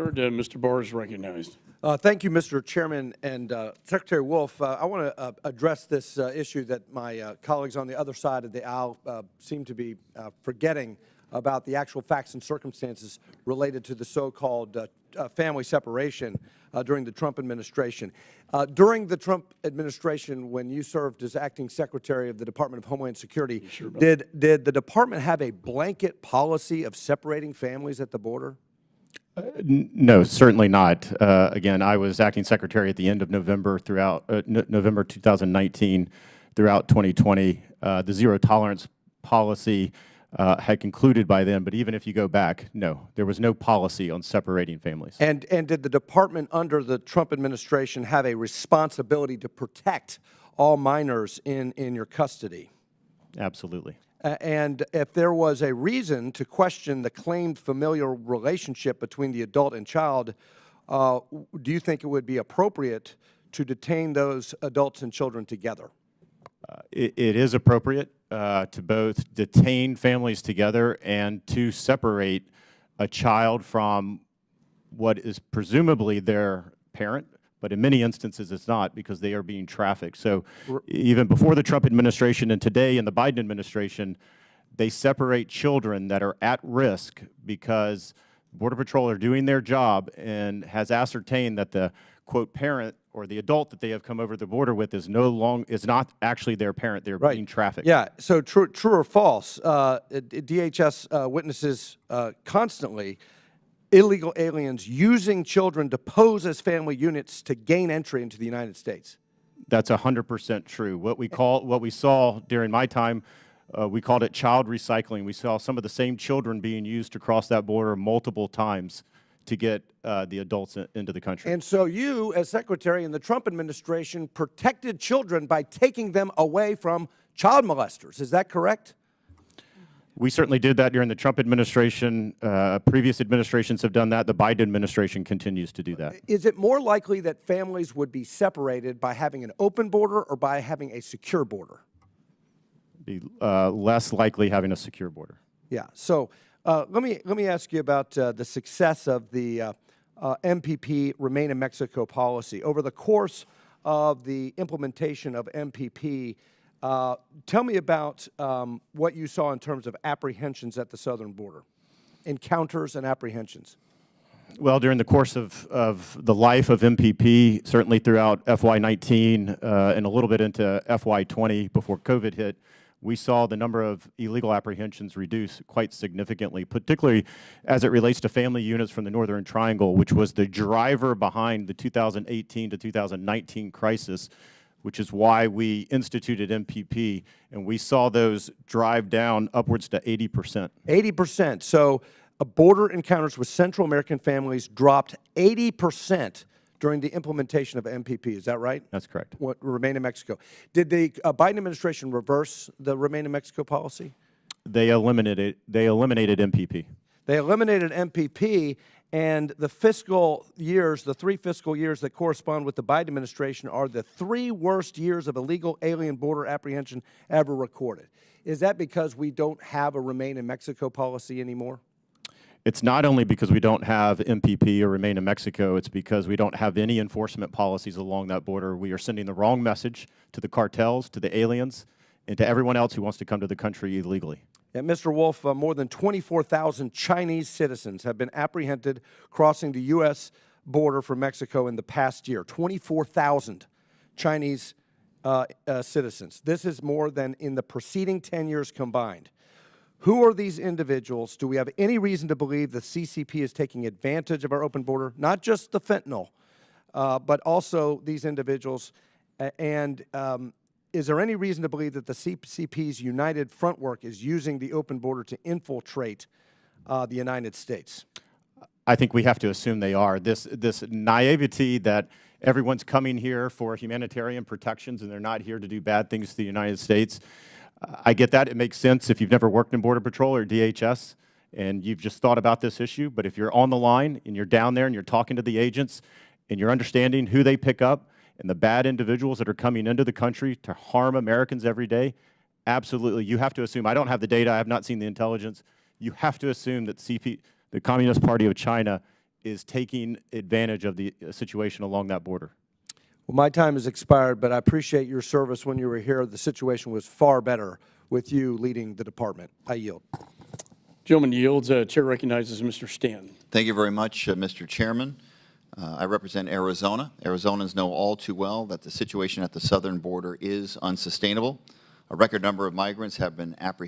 Mr. Barr is recognized. Thank you, Mr. Chairman. And Secretary Wolf, I want to address this issue that my colleagues on the other side of the aisle seem to be forgetting about the actual facts and circumstances related to the so-called family separation during the Trump administration. During the Trump administration, when you served as acting Secretary of the Department of Homeland Security, did the department have a blanket policy of separating families at the border? No, certainly not. Again, I was acting secretary at the end of November throughout November 2019, throughout 2020. The zero tolerance policy had concluded by then, but even if you go back, no, there was no policy on separating families. And did the department under the Trump administration have a responsibility to protect all minors in your custody? Absolutely. And if there was a reason to question the claimed familial relationship between the adult and child, do you think it would be appropriate to detain those adults and children together? It is appropriate to both detain families together and to separate a child from what is presumably their parent, but in many instances it's not, because they are being trafficked. So even before the Trump administration and today in the Biden administration, they separate children that are at risk because Border Patrol are doing their job and has ascertained that the, quote, parent or the adult that they have come over the border with is not actually their parent. They're being trafficked. Yeah, so true or false, DHS witnesses constantly illegal aliens using children to pose as family units to gain entry into the United States. That's 100% true. What we saw during my time, we called it child recycling. We saw some of the same children being used to cross that border multiple times to get the adults into the country. And so you, as Secretary in the Trump administration, protected children by taking them away from child molesters. Is that correct? We certainly did that during the Trump administration. Previous administrations have done that. The Biden administration continues to do that. Is it more likely that families would be separated by having an open border or by having a secure border? Be less likely having a secure border. Yeah. So let me ask you about the success of the MPP Remain in Mexico policy. Over the course of the implementation of MPP, tell me about what you saw in terms of apprehensions at the southern border, encounters and apprehensions. Well, during the course of the life of MPP, certainly throughout FY19 and a little bit into FY20 before COVID hit, we saw the number of illegal apprehensions reduce quite significantly, particularly as it relates to family units from the Northern Triangle, which was the driver behind the 2018 to 2019 crisis, which is why we instituted MPP, and we saw those drive down upwards to 80%. 80%. So border encounters with Central American families dropped 80% during the implementation of MPP. Is that right? That's correct. What, Remain in Mexico. Did the Biden administration reverse the Remain in Mexico policy? They eliminated MPP. They eliminated MPP, and the fiscal years, the 3 fiscal years that correspond with the Biden administration, are the 3 worst years of illegal alien border apprehension ever recorded. Is that because we don't have a Remain in Mexico policy anymore? It's not only because we don't have MPP or Remain in Mexico, it's because we don't have any enforcement policies along that border. We are sending the wrong message to the cartels, to the aliens, and to everyone else who wants to come to the country illegally. Yeah, Mr. Wolf, more than 24,000 Chinese citizens have been apprehended crossing the U.S. border from Mexico in the past year. 24,000 Chinese citizens. This is more than in the preceding 10 years combined. Who are these individuals? Do we have any reason to believe the CCP is taking advantage of our open border? Not just the fentanyl, but also these individuals. And is there any reason to believe that the CCP's United Front work is using the open border to infiltrate the United States? I think we have to assume they are. This naivety that everyone's coming here for humanitarian protections and they're not here to do bad things to the United States. I get that. It makes sense if you've never worked in Border Patrol or DHS and you've just thought about this issue. But if you're on the line and you're down there and you're talking to the agents and you're understanding who they pick up and the bad individuals that are coming into the country to harm Americans every day, absolutely, you have to assume. I don't have the data. I have not seen the intelligence. You have to assume that the Communist Party of China is taking advantage of the situation along that border. Well, my time has expired, but I appreciate your service when you were here. The situation was far better with you leading the department. I yield. Gentleman yields. Chair recognizes Mr. Stanton. Thank you very much, Mr. Chairman. I represent Arizona. Arizonans know all too well that the situation at the southern border is unsustainable. A record number of migrants have been apprehended